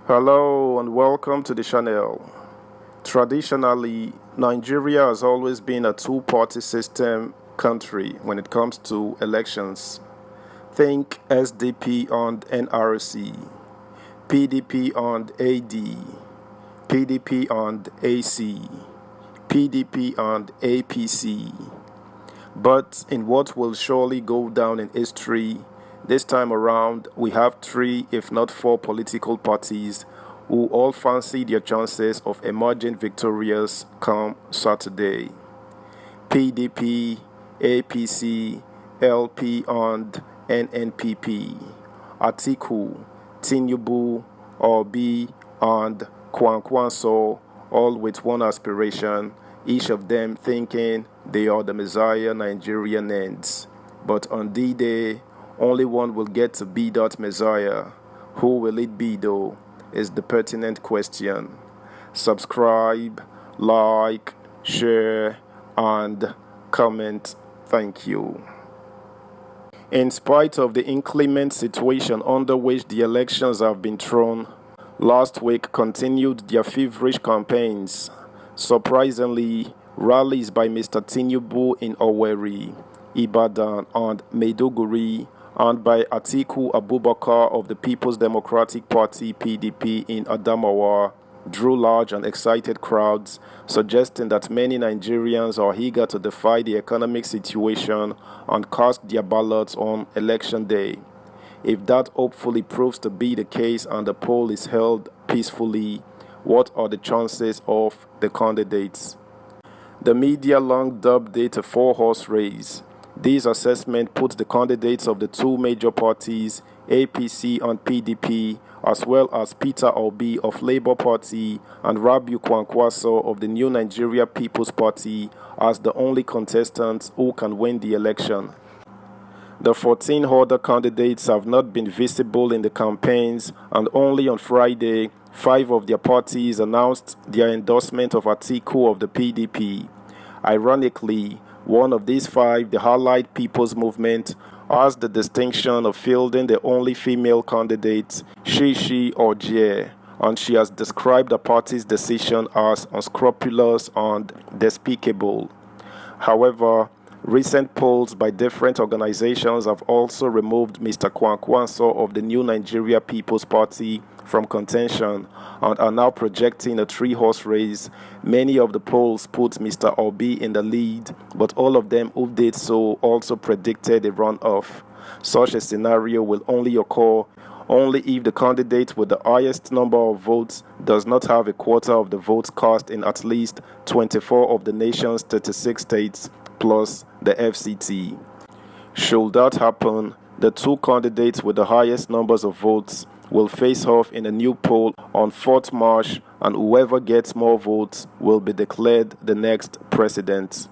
Hello and welcome to the channel. Traditionally, Nigeria has always been a two-party system country when it comes to elections. Think SDP and NRC, PDP and AD, PDP and AC, PDP and APC. But in what will surely go down in history, this time around we have three, if not four, political parties who all fancy their chances of emerging victorious come Saturday. PDP, APC, LP and NNPP, Atiku, Tinubu, Obi and Kwankwanso, all with one aspiration, each of them thinking they are the Messiah Nigeria needs. But on D-Day, only one will get to be that Messiah. Who will it be though, is the pertinent question. Subscribe, like, share, and comment. Thank you. In spite of the inclement situation under which the elections have been thrown, last week continued their feverish campaigns. Surprisingly, rallies by Mr. Tinubu in Owerri, Ibadan, and Maiduguri, and by Atiku Abubakar of the People's Democratic Party (PDP) in Adamawa, drew large and excited crowds, suggesting that many Nigerians are eager to defy the economic situation and cast their ballots on election day. If that hopefully proves to be the case and the poll is held peacefully, what are the chances of the candidates? The media long dubbed it a four-horse race. This assessment puts the candidates of the two major parties, APC and PDP, as well as Peter Obi of Labour Party and Rabiu Kwankwaso of the New Nigeria People's Party, as the only contestants who can win the election. The 14 other candidates have not been visible in the campaigns, and only on Friday, 5 of their parties announced their endorsement of Atiku of the PDP. Ironically, one of these 5, the Allied People's Movement, has the distinction of fielding the only female candidate, Shishi Ojie, and she has described the party's decision as unscrupulous and despicable. However, recent polls by different organizations have also removed Mr. Kwankwanso of the New Nigeria People's Party from contention and are now projecting a three-horse race. Many of the polls put Mr. Obi in the lead, but all of them who did so also predicted a runoff. Such a scenario will only occur only if the candidate with the highest number of votes does not have a quarter of the votes cast in at least 24 of the nation's 36 states, plus the FCT. Should that happen, the two candidates with the highest numbers of votes will face off in a new poll on 4th March, and whoever gets more votes will be declared the next president.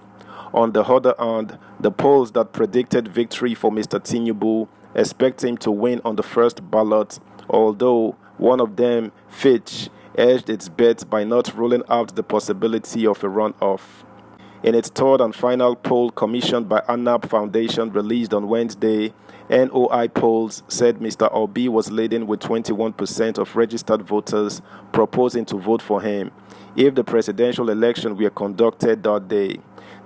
On the other hand, the polls that predicted victory for Mr. Tinubu expect him to win on the first ballot, although one of them, Fitch, edged its bet by not ruling out the possibility of a runoff. In its third and final poll commissioned by ANAP Foundation released on Wednesday, NOI polls said Mr. Obi was leading with 21% of registered voters proposing to vote for him if the presidential election were conducted that day.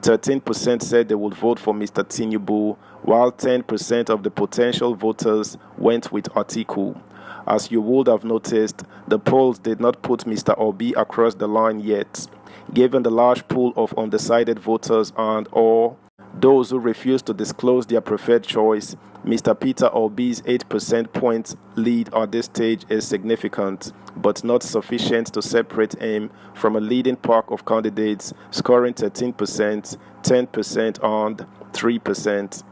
13% said they would vote for Mr. Tinubu, while 10% of the potential voters went with Atiku. As you would have noticed, the polls did not put Mr. Obi across the line yet. Given the large pool of undecided voters and or those who refuse to disclose their preferred choice, Mr. Peter Obi's 8% point lead at this stage is significant, but not sufficient to separate him from a leading pack of candidates scoring 13%, 10% and 3%.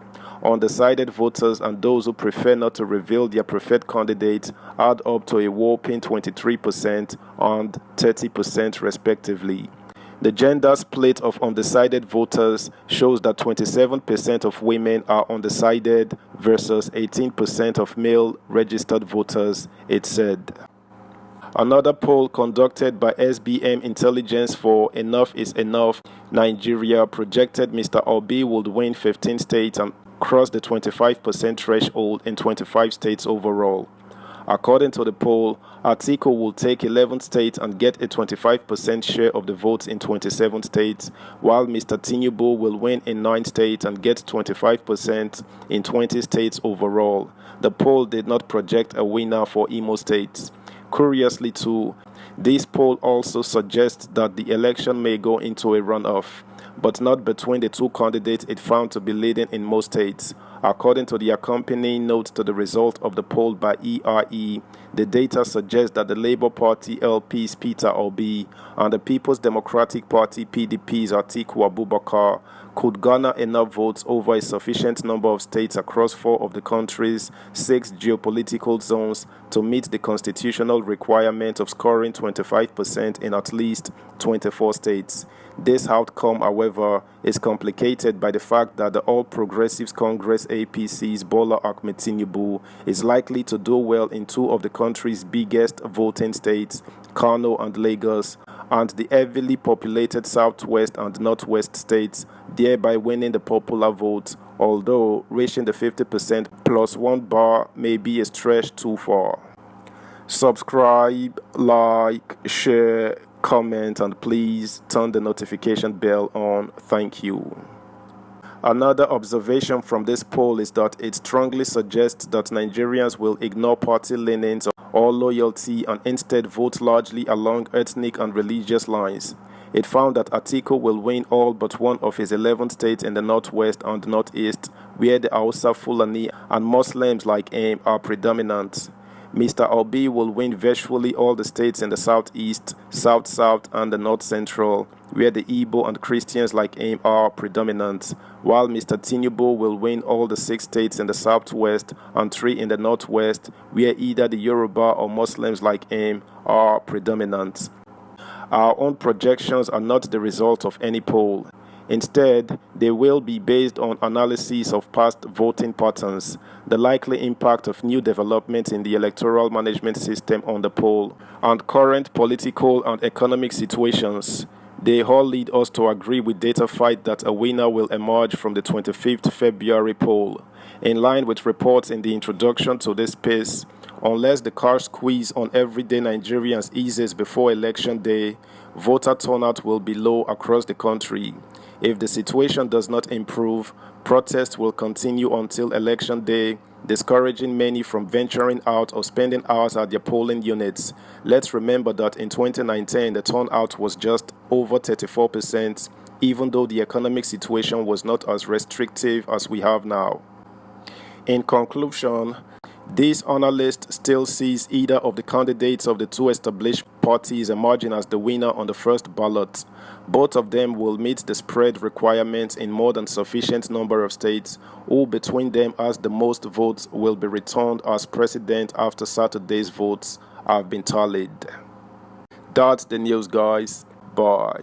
Undecided voters and those who prefer not to reveal their preferred candidate add up to a whopping 23% and 30% respectively. The gender split of undecided voters shows that 27% of women are undecided versus 18% of male registered voters, it said. Another poll conducted by SBM Intelligence for Enough is Enough Nigeria projected Mr. Obi would win 15 states and cross the 25% threshold in 25 states overall. According to the poll, Atiku will take 11 states and get a 25% share of the votes in 27 states, while Mr. Tinubu will win in 9 states and get 25% in 20 states overall. The poll did not project a winner for Imo State. Curiously too, this poll also suggests that the election may go into a runoff, but not between the two candidates it found to be leading in most states. According to the accompanying note to the result of the poll by ERE, the data suggests that the Labour Party LP's Peter Obi and the People's Democratic Party PDP's Atiku Abubakar could garner enough votes over a sufficient number of states across 4 of the country's 6 geopolitical zones to meet the constitutional requirement of scoring 25% in at least 24 states. This outcome, however, is complicated by the fact that the All Progressives Congress APC's Bola Ahmed Tinubu is likely to do well in 2 of the country's biggest voting states, Kano and Lagos, and the heavily populated southwest and northwest states, thereby winning the popular vote, although reaching the 50% plus 1 bar may be a stretch too far. Subscribe, like, share, comment, and please turn the notification bell on. Thank you. Another observation from this poll is that it strongly suggests that Nigerians will ignore party leanings or loyalty and instead vote largely along ethnic and religious lines. It found that Atiku will win all but one of his 11 states in the northwest and northeast, where the Hausa, Fulani, and Muslims like him are predominant. Mr. Obi will win virtually all the states in the southeast, south-south, and the north-central, where the Igbo and Christians like him are predominant, while Mr. Tinubu will win all the 6 states in the southwest and 3 in the northwest, where either the Yoruba or Muslims like him are predominant. Our own projections are not the result of any poll. Instead, they will be based on analysis of past voting patterns, the likely impact of new developments in the electoral management system on the poll, and current political and economic situations. They all lead us to agree with DataFight that a winner will emerge from the 25th February poll. In line with reports in the introduction to this piece, unless the car squeeze on everyday Nigerians eases before election day, voter turnout will be low across the country. If the situation does not improve, protests will continue until election day, discouraging many from venturing out or spending hours at their polling units. Let's remember that in 2019, the turnout was just over 34%, even though the economic situation was not as restrictive as we have now. In conclusion, this analyst still sees either of the candidates of the 2 established parties emerging as the winner on the first ballot. Both of them will meet the spread requirements in more than sufficient number of states. Who between them has the most votes will be returned as president after Saturday's votes have been tallied. That's the news, guys. Bye.